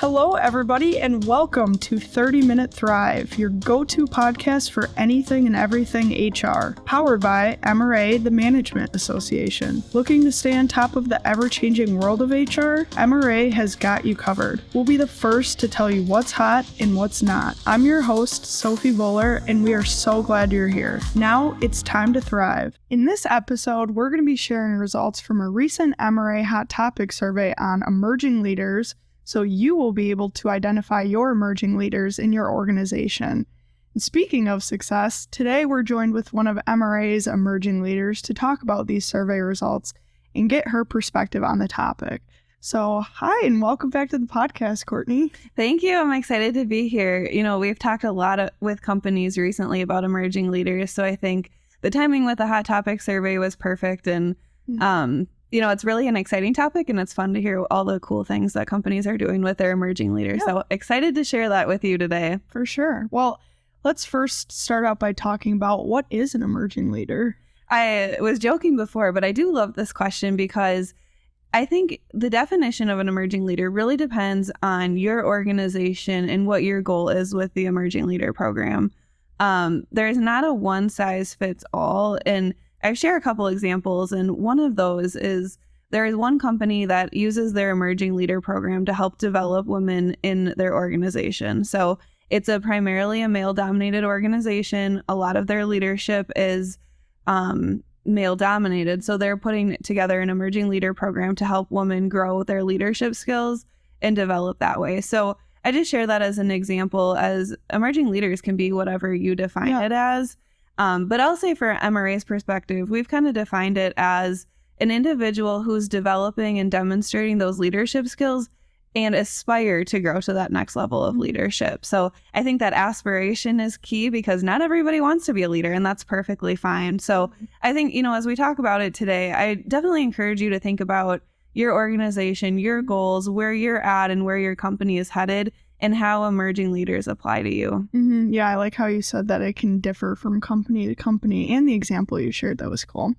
Hello, everybody, and welcome to 30 Minute Thrive, your go-to podcast for anything and everything HR, powered by MRA, the Management Association. Looking to stay on top of the ever-changing world of HR? MRA has got you covered. We'll be the first to tell you what's hot and what's not. I'm your host, Sophie Bowler, and we are so glad you're here. Now it's time to thrive. In this episode, we're going to be sharing results from a recent MRA Hot Topic Survey on emerging leaders, so you will be able to identify your emerging leaders in your organization. And speaking of success, today we're joined with one of MRA's emerging leaders to talk about these survey results and get her perspective on the topic. So hi, and welcome back to the podcast, Courtney. Thank you. I'm excited to be here. We've talked a lot with companies recently about emerging leaders, so I think the timing with the Hot Topic Survey was perfect, and it's really an exciting topic, and it's fun to hear all the cool things that companies are doing with their emerging leaders. Yeah. So excited to share that with you today. For sure. Well, let's first start out by talking about what is an emerging leader. I was joking before, but I do love this question because I think the definition of an emerging leader really depends on your organization and what your goal is with the emerging leader program. There's not a one size fits all, and I share a couple examples, and one of those is there is one company that uses their emerging leader program to help develop women in their organization. So it's primarily a male-dominated organization. A lot of their leadership is male-dominated, so they're putting together an emerging leader program to help women grow their leadership skills and develop that way. So I just share that as an example, as emerging leaders can be whatever you define it as. But I'll say for MRA's perspective, we've kind of defined it as an individual who's developing and demonstrating those leadership skills and aspire to grow to that next level of leadership. So I think that aspiration is key because not everybody wants to be a leader, and that's perfectly fine. So I think, as we talk about it today, I definitely encourage you to think about your organization, your goals, where you're at and where your company is headed, and how emerging leaders apply to you. Mm-hmm. Yeah, I like how you said that it can differ from company to company, and the example you shared, that was cool.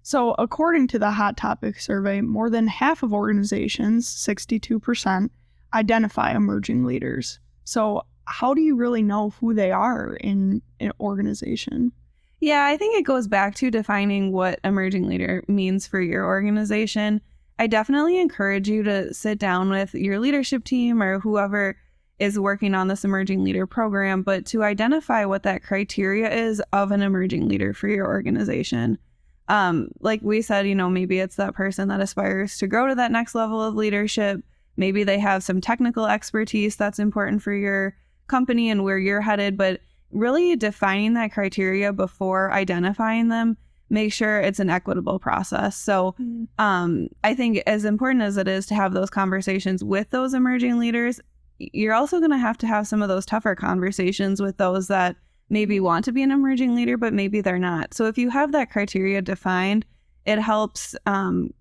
So according to the Hot Topic Survey, more than half of organizations, 62%, identify emerging leaders. So how do you really know who they are in an organization? Yeah, I think it goes back to defining what emerging leader means for your organization. I definitely encourage you to sit down with your leadership team or whoever is working on this emerging leader program, but to identify what that criteria is of an emerging leader for your organization. Like we said, maybe it's that person that aspires to grow to that next level of leadership. Maybe they have some technical expertise that's important for your company and where you're headed, but really defining that criteria before identifying them, make sure it's an equitable process. So I think as important as it is to have those conversations with those emerging leaders, you're also going to have some of those tougher conversations with those that maybe want to be an emerging leader, but maybe they're not. So if you have that criteria defined, it helps kind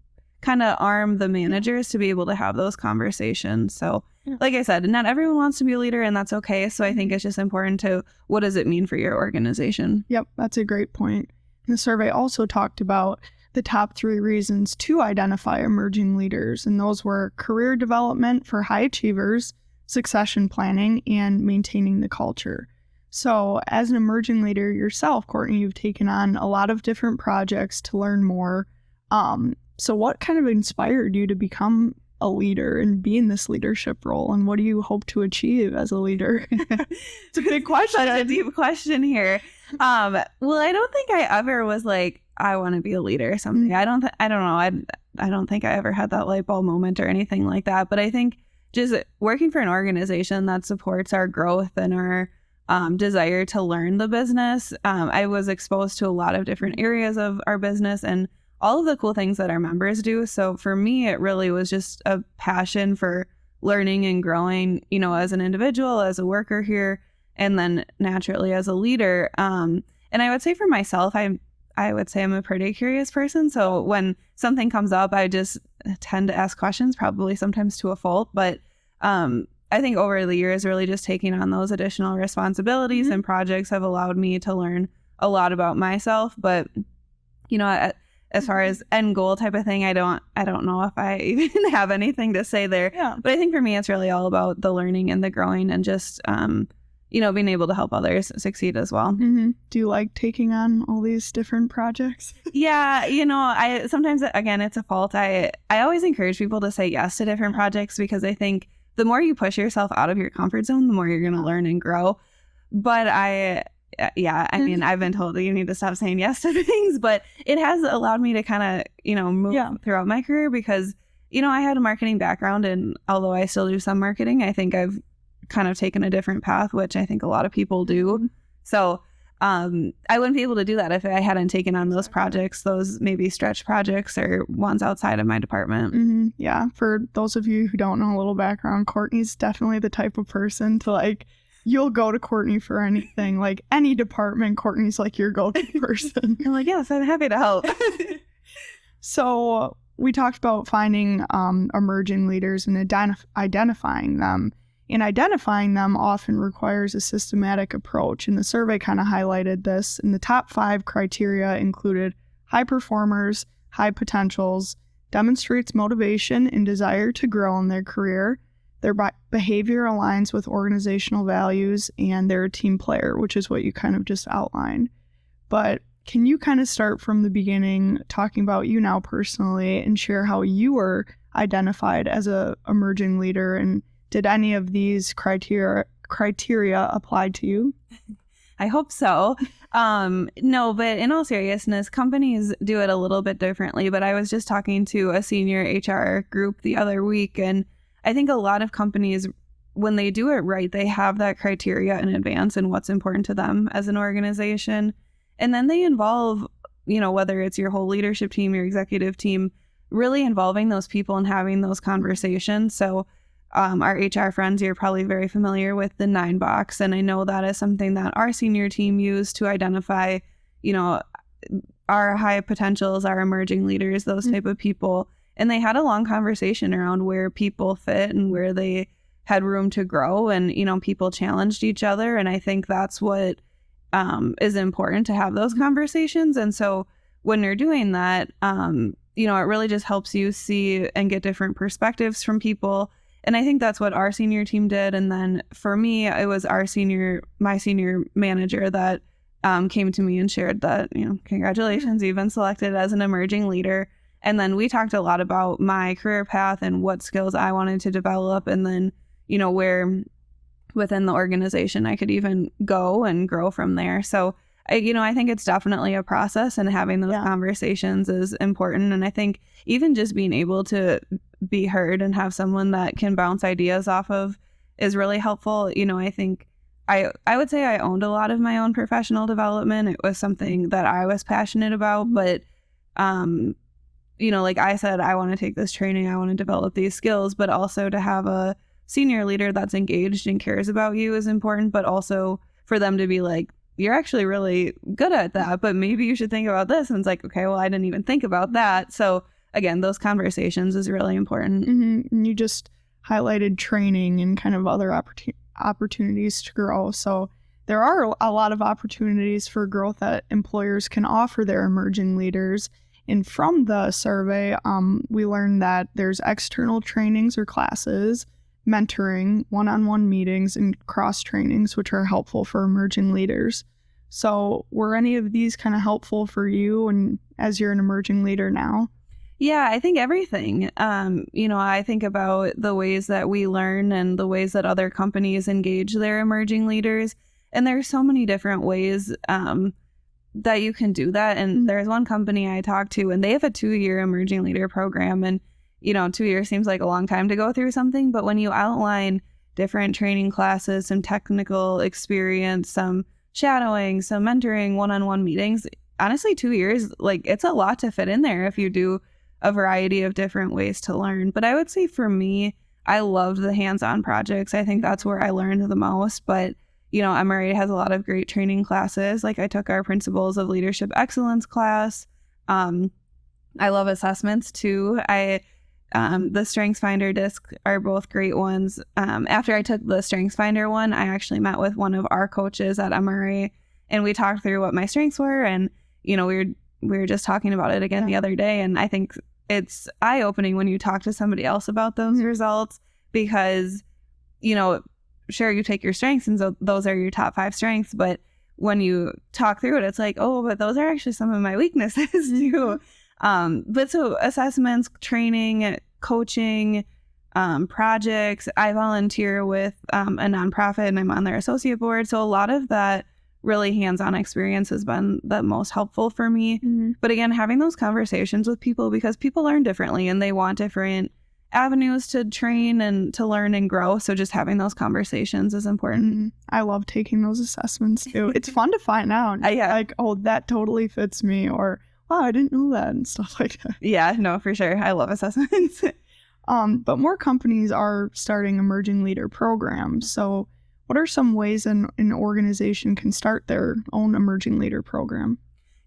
of arm the managers to be able to have those conversations. So like I said, not everyone wants to be a leader, and that's okay. So I think it's just important to, what does it mean for your organization? Yep, that's a great point. The survey also talked about the top 3 reasons to identify emerging leaders, and those were career development for high achievers, succession planning, and maintaining the culture. So as an emerging leader yourself, Courtney, you've taken on a lot of different projects to learn more. So what kind of inspired you to become a leader and be in this leadership role, and what do you hope to achieve as a leader? It's a big question. Such a deep question here. Well, I don't think I ever was like, I want to be a leader or something. I don't know. I don't think I ever had that light bulb moment or anything like that. But I think just working for an organization that supports our growth and our desire to learn the business. I was exposed to a lot of different areas of our business and all of the cool things that our members do. So for me, it really was just a passion for learning and growing, as an individual, as a worker here, and then naturally as a leader. And I would say for myself, I would say I'm a pretty curious person. So when something comes up, I just tend to ask questions, probably sometimes to a fault. But I think over the years, really just taking on those additional responsibilities and projects have allowed me to learn a lot about myself. But, as far as end goal type of thing, I don't know if I even have anything to say there. Yeah. But I think for me, it's really all about the learning and the growing and just, being able to help others succeed as well. Mm-hmm. Do you like taking on all these different projects? Yeah. I sometimes, again, it's a fault. I always encourage people to say yes to different projects because I think the more you push yourself out of your comfort zone, the more you're going to learn and grow. But I've been told that you need to stop saying yes to things, but it has allowed me to kind of, move throughout my career because, I had a marketing background, and although I still do some marketing, I think I've kind of taken a different path, which I think a lot of people do. So I wouldn't be able to do that if I hadn't taken on those projects, those maybe stretch projects or ones outside of my department. Mm-hmm. Yeah. For those of you who don't know a little background, Courtney's definitely the type of person to you'll go to Courtney for anything, like any department. Courtney's like your go-to person. I'm like, yes, I'm happy to help. So we talked about finding emerging leaders and identifying them. And identifying them often requires a systematic approach. And the survey kind of highlighted this. And the top 5 criteria included high performers, high potentials, demonstrates motivation and desire to grow in their career, their behavior aligns with organizational values, and they're a team player, which is what you kind of just outlined. But can you kind of start from the beginning, talking about you now personally, and share how you were identified as a emerging leader, and did any of these criteria apply to you? I hope so. No, but in all seriousness, companies do it a little bit differently. But I was just talking to a senior HR group the other week, and I think a lot of companies, when they do it right, they have that criteria in advance and what's important to them as an organization. And then they involve, whether it's your whole leadership team, your executive team, really involving those people and having those conversations. So our HR friends, you're probably very familiar with the 9 box. And I know that is something that our senior team used to identify, our high potentials, our emerging leaders, those type of people. And they had a long conversation around where people fit and where they had room to grow. And, people challenged each other. And I think that's what is important, to have those conversations. And so when you're doing that, it really just helps you see and get different perspectives from people. And I think that's what our senior team did. And then for me, it was my senior manager that came to me and shared that, congratulations, you've been selected as an emerging leader. And then we talked a lot about my career path and what skills I wanted to develop. And then, where within the organization I could even go and grow from there. So, I think it's definitely a process, and having those conversations is important. And I think even just being able to be heard and have someone that can bounce ideas off of is really helpful. I think I would say I owned a lot of my own professional development. It was something that I was passionate about, but, like I said, I want to take this training, I want to develop these skills, but also to have a senior leader that's engaged and cares about you is important, but also for them to be like, you're actually really good at that, but maybe you should think about this. And it's like, okay, well, I didn't even think about that. So again, those conversations is really important. Mm-hmm. And you just highlighted training and kind of other opportunities to grow. So there are a lot of opportunities for growth that employers can offer their emerging leaders. And from the survey, we learned that there's external trainings or classes, mentoring, one-on-one meetings, and cross trainings, which are helpful for emerging leaders. So were any of these kind of helpful for you and as you're an emerging leader now? Yeah, I think everything. I think about the ways that we learn and the ways that other companies engage their emerging leaders. And there's so many different ways that you can do that. And there's one company I talked to, and they have a 2-year emerging leader program. And 2 years seems like a long time to go through something, but when you outline different training classes, some technical experience, some shadowing, some mentoring, one-on-one meetings, honestly, 2 years, it's a lot to fit in there if you do a variety of different ways to learn. But I would say for me, I loved the hands-on projects. I think that's where I learned the most. But, MRA has a lot of great training classes. I took our Principles of Leadership Excellence class. I love assessments too. The StrengthsFinder discs are both great ones. After I took the StrengthsFinder one, I actually met with one of our coaches at MRA, and we talked through what my strengths were. And, we were we were just talking about it again the other day, and I think it's eye-opening when you talk to somebody else about those results, because, you know, sure, you take your strengths and so those are your top 5 strengths, but when you talk through it, it's like, oh, but those are actually some of my weaknesses too. But so assessments, training, coaching, projects. I volunteer with a nonprofit and I'm on their associate board. So a lot of that really hands-on experience has been the most helpful for me. But again, having those conversations with people, because people learn differently and they want different avenues to train and to learn and grow. So just having those conversations is important. I love taking those assessments too. It's fun to find out. Like, oh, that totally fits me, or wow, I didn't know that, and stuff like that. Yeah, no, for sure. I love assessments. But more companies are starting emerging leader programs. So what are some ways an organization can start their own emerging leader program?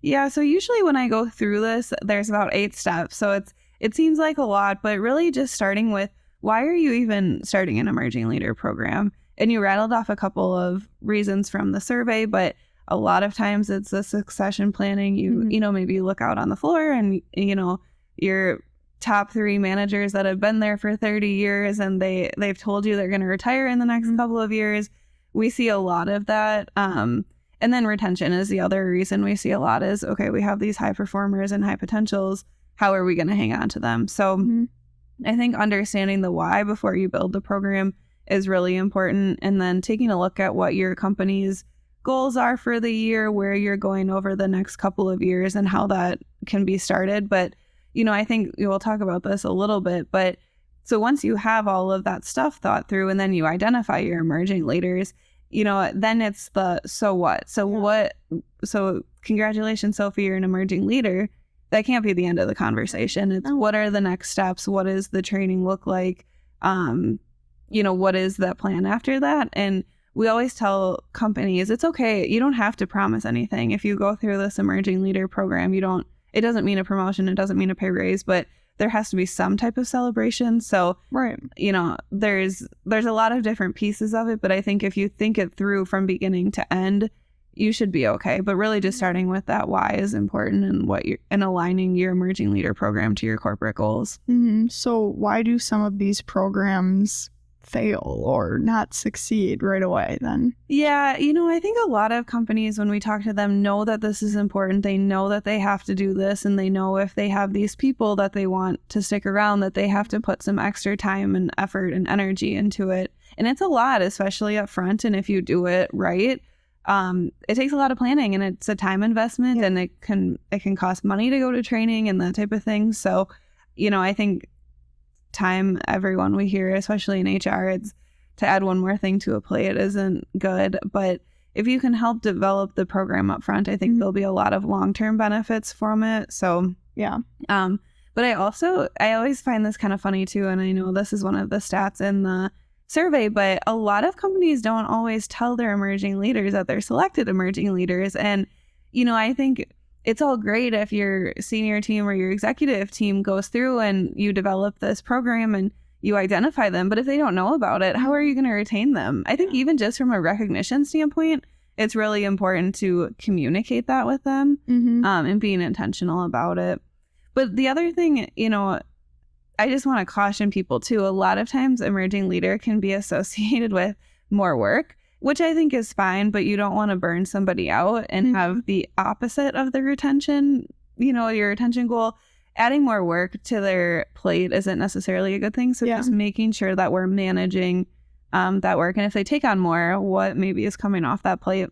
Yeah, so usually when I go through this, there's about 8 steps. So it seems like a lot, but really just starting with, why are you even starting an emerging leader program? And you rattled off a couple of reasons from the survey, but a lot of times it's the succession planning. You know, maybe you look out on the floor and, you know, your top 3 managers that have been there for 30 years and they've told you they're going to retire in the next couple of years. We see a lot of that. And then retention is the other reason we see a lot is, okay, we have these high performers and high potentials. How are we going to hang on to them? So I think understanding the why before you build the program is really important. And then taking a look at what your company's goals are for the year, where you're going over the next couple of years and how that can be started. But, you know, I think we'll talk about this a little bit, but so once you have all of that stuff thought through and then you identify your emerging leaders, you know, then it's the, so what? So congratulations, Sophie, you're an emerging leader. That can't be the end of the conversation. It's what are the next steps? What does the training look like? You know, what is the plan after that? And we always tell companies, it's okay. You don't have to promise anything. If you go through this emerging leader program, it doesn't mean a promotion. It doesn't mean a pay raise, but there has to be some type of celebration. So, you know, there's a lot of different pieces of it, but I think if you think it through from beginning to end, you should be okay. But really just starting with that why is important, and aligning your emerging leader program to your corporate goals. So why do some of these programs fail or not succeed right away then? Yeah, you know, I think a lot of companies, when we talk to them, know that this is important. They know that they have to do this, and they know if they have these people that they want to stick around, that they have to put some extra time and effort and energy into it. And it's a lot, especially up front. And if you do it right, it takes a lot of planning, and it's a time investment, and it can cost money to go to training and that type of thing. So, you know, I think time, everyone we hear, especially in HR, it's to add one more thing to a plate isn't good. But if you can help develop the program up front, I think there'll be a lot of long-term benefits from it. So yeah. But I always find this kind of funny too, and I know this is one of the stats in the survey, but a lot of companies don't always tell their emerging leaders that they're selected emerging leaders. And, you know, I think it's all great if your senior team or your executive team goes through and you develop this program and you identify them. But if they don't know about it, how are you going to retain them? I think even just from a recognition standpoint, it's really important to communicate that with them and being intentional about it. But the other thing, you know, I just want to caution people too. A lot of times emerging leader can be associated with more work, which I think is fine, but you don't want to burn somebody out and have the opposite of the retention, you know, your retention goal. Adding more work to their plate isn't necessarily a good thing. So just making sure that we're managing that work. And if they take on more, what maybe is coming off that plate.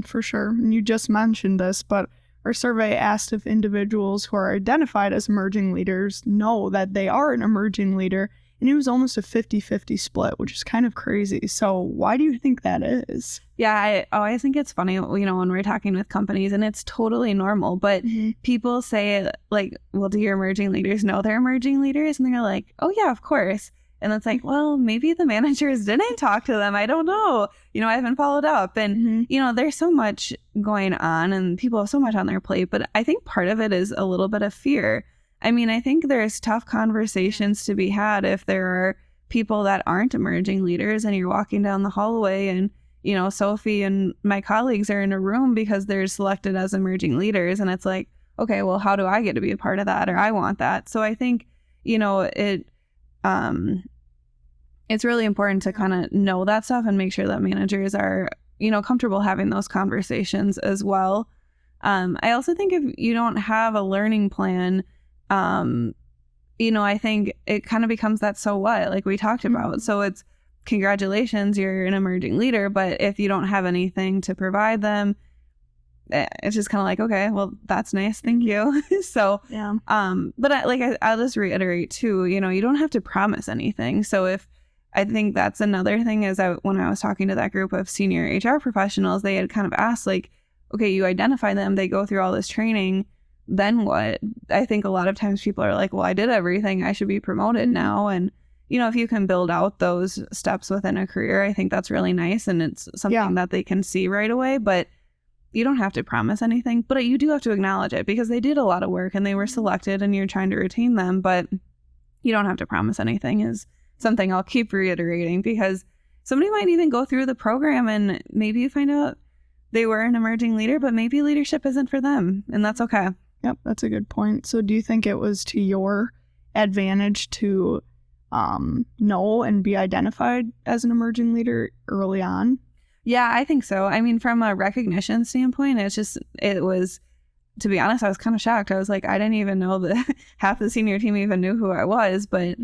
For sure. And you just mentioned this, but our survey asked if individuals who are identified as emerging leaders know that they are an emerging leader, and it was almost a 50-50 split, which is kind of crazy. So why do you think that is? Yeah, I think it's funny, you know, when we're talking with companies, and it's totally normal, but people say like, well, do your emerging leaders know they're emerging leaders? And they're like, oh yeah, of course. And it's like, well, maybe the managers didn't talk to them. I don't know. You know, I haven't followed up. And, you know, there's so much going on and people have so much on their plate. But I think part of it is a little bit of fear. I mean, I think there's tough conversations to be had if there are people that aren't emerging leaders and you're walking down the hallway and, you know, Sophie and my colleagues are in a room because they're selected as emerging leaders. And it's like, okay, well, how do I get to be a part of that? Or I want that. So I think, it's really important to kind of know that stuff and make sure that managers are, comfortable having those conversations as well. I also think if you don't have a learning plan, I think it kind of becomes that so what, like we talked about. So it's congratulations, you're an emerging leader, but if you don't have anything to provide them, it's just kind of like, okay, well, that's nice, thank you. So Yeah. but I'll just reiterate too, you don't have to promise anything. So I think that's another thing is when I was talking to that group of senior HR professionals, they had kind of asked like, okay, you identify them, they go through all this training, then what? I think a lot of times people are like, well, I did everything, I should be promoted now. And if you can build out those steps within a career, I think that's really nice, and it's something that they can see right away. But you don't have to promise anything, but you do have to acknowledge it because they did a lot of work and they were selected and you're trying to retain them, but you don't have to promise anything is something I'll keep reiterating, because somebody might even go through the program and maybe you find out they were an emerging leader, but maybe leadership isn't for them, and that's okay. Yep, that's a good point. So do you think it was to your advantage to know and be identified as an emerging leader early on? Yeah, I think so. I mean, from a recognition standpoint, it was, to be honest, I was kind of shocked. I was like, I didn't even know that half the senior team even knew who I was, but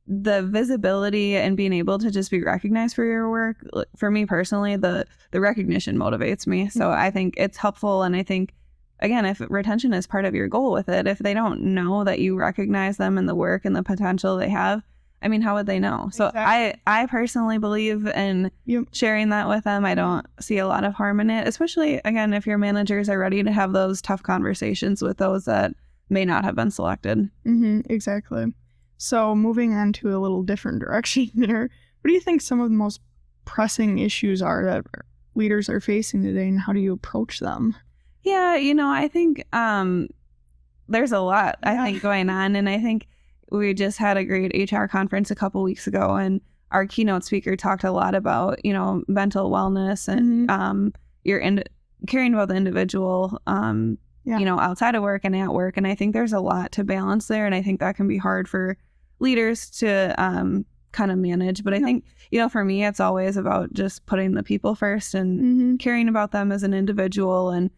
the visibility and being able to just be recognized for your work, for me personally, the recognition motivates me. So I think it's helpful. And I think, again, if retention is part of your goal with it, if they don't know that you recognize them and the work and the potential they have, I mean, how would they know? So exactly. I personally believe in sharing that with them. I don't see a lot of harm in it, especially, again, if your managers are ready to have those tough conversations with those that may not have been selected. Exactly. So moving on to a little different direction here, what do you think some of the most pressing issues are that leaders are facing today, and how do you approach them? Yeah, I think there's a lot, I think, going on. And I think we just had a great HR conference a couple weeks ago, and our keynote speaker talked a lot about, mental wellness and caring about the individual, outside of work and at work. And I think there's a lot to balance there. And I think that can be hard for leaders to kind of manage. But I think, for me, it's always about just putting the people first and caring about them as an individual and,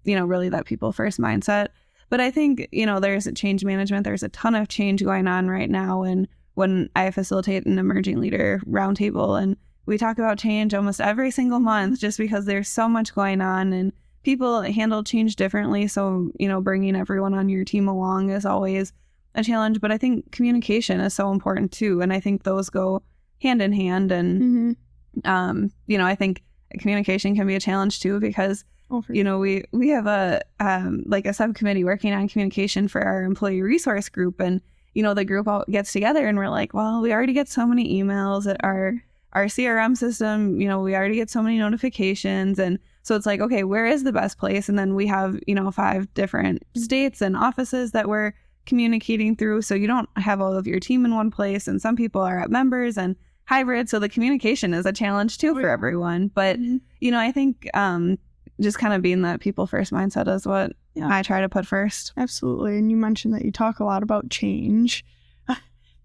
really that people first mindset. But I think, there's a change management. There's a ton of change going on right now. And when I facilitate an emerging leader roundtable, and we talk about change almost every single month, just because there's so much going on and people handle change differently. So, bringing everyone on your team along is always a challenge. But I think communication is so important too. And I think those go hand in hand. And, I think communication can be a challenge too, because we have a subcommittee working on communication for our employee resource group, and the group all gets together and we're like, well, we already get so many emails at our CRM system, we already get so many notifications, and so it's like, okay, where is the best place? And then we have 5 different states and offices that we're communicating through, so you don't have all of your team in one place, and some people are at members and hybrid, so the communication is a challenge too for everyone. But I think just kind of being that people first mindset is what I try to put first. Absolutely. And you mentioned that you talk a lot about change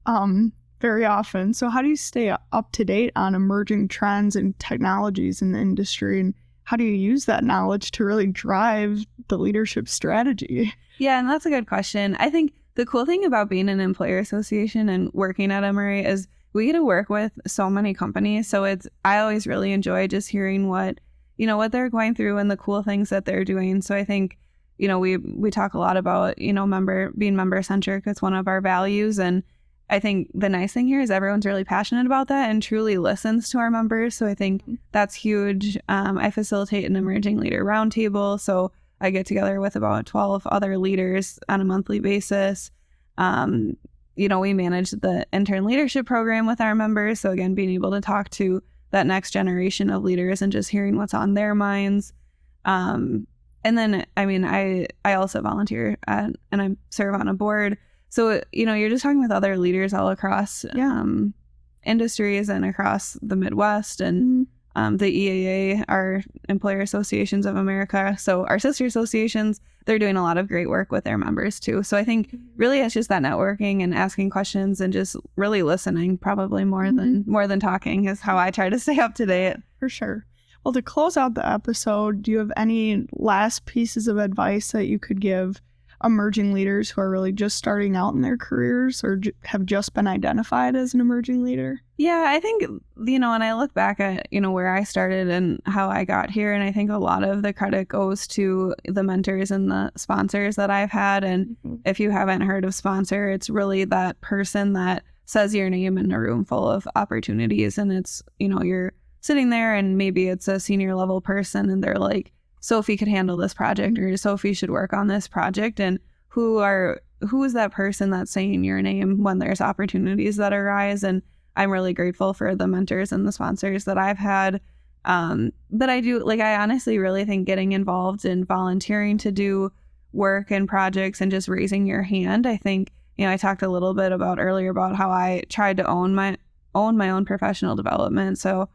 very often. So how do you stay up to date on emerging trends and technologies in the industry? And how do you use that knowledge to really drive the leadership strategy? Yeah, and that's a good question. I think the cool thing about being an employer association and working at MRA is we get to work with so many companies. So I always really enjoy just hearing what they're going through and the cool things that they're doing. So I think, we talk a lot about, being member centric. It's one of our values. And I think the nice thing here is everyone's really passionate about that and truly listens to our members. So I think that's huge. I facilitate an emerging leader roundtable. So I get together with about 12 other leaders on a monthly basis. We manage the intern leadership program with our members. So again, being able to talk to that next generation of leaders and just hearing what's on their minds. And then, I also volunteer and I serve on a board. So, you're just talking with other leaders all across industries and across the Midwest and the EAA, our Employer Associations of America. So our sister associations, they're doing a lot of great work with their members too. So I think really it's just that networking and asking questions and just really listening, probably more than talking, is how I try to stay up to date. For sure. Well, to close out the episode, do you have any last pieces of advice that you could give emerging leaders who are really just starting out in their careers or have just been identified as an emerging leader? Yeah, I think, when I look back at, where I started and how I got here, and I think a lot of the credit goes to the mentors and the sponsors that I've had. And if you haven't heard of sponsor, it's really that person that says your name in a room full of opportunities. And it's, you're sitting there and maybe it's a senior level person and they're like, Sophie could handle this project, or Sophie should work on this project. And who is that person that's saying your name when there's opportunities that arise? And I'm really grateful for the mentors and the sponsors that I've had. But I honestly really think getting involved in volunteering to do work and projects and just raising your hand. I think, I talked a little bit earlier about how I tried to own my own professional development. So,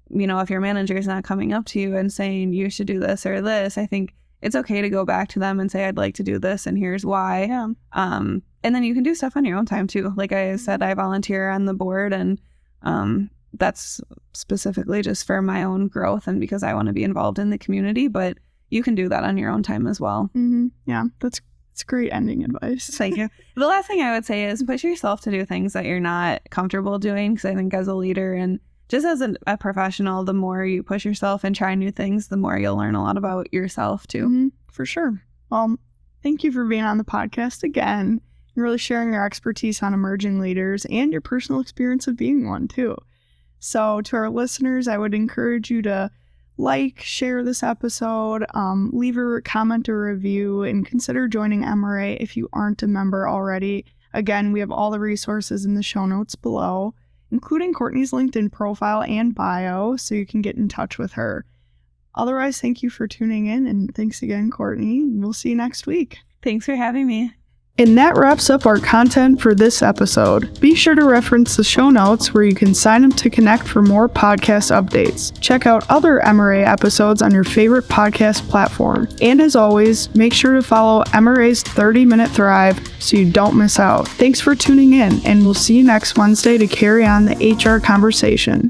if your manager is not coming up to you and saying you should do this or this, I think it's okay to go back to them and say, I'd like to do this and here's why. Yeah. And then you can do stuff on your own time too. Like I said, I volunteer on the board, and that's specifically just for my own growth and because I want to be involved in the community, but you can do that on your own time as well. Yeah, that's great ending advice. Thank you. The last thing I would say is push yourself to do things that you're not comfortable doing, because I think as a leader and just as a professional, the more you push yourself and try new things, the more you'll learn a lot about yourself too. For sure. Well, thank you for being on the podcast again and really sharing your expertise on emerging leaders and your personal experience of being one too. So to our listeners, I would encourage you to share this episode, leave a comment or review, and consider joining MRA if you aren't a member already. Again, we have all the resources in the show notes below, including Courtney's LinkedIn profile and bio, so you can get in touch with her. Otherwise, thank you for tuning in, and thanks again, Courtney. We'll see you next week. Thanks for having me. And that wraps up our content for this episode. Be sure to reference the show notes where you can sign up to connect for more podcast updates. Check out other MRA episodes on your favorite podcast platform. And as always, make sure to follow MRA's 30-Minute Thrive so you don't miss out. Thanks for tuning in, and we'll see you next Wednesday to carry on the HR conversation.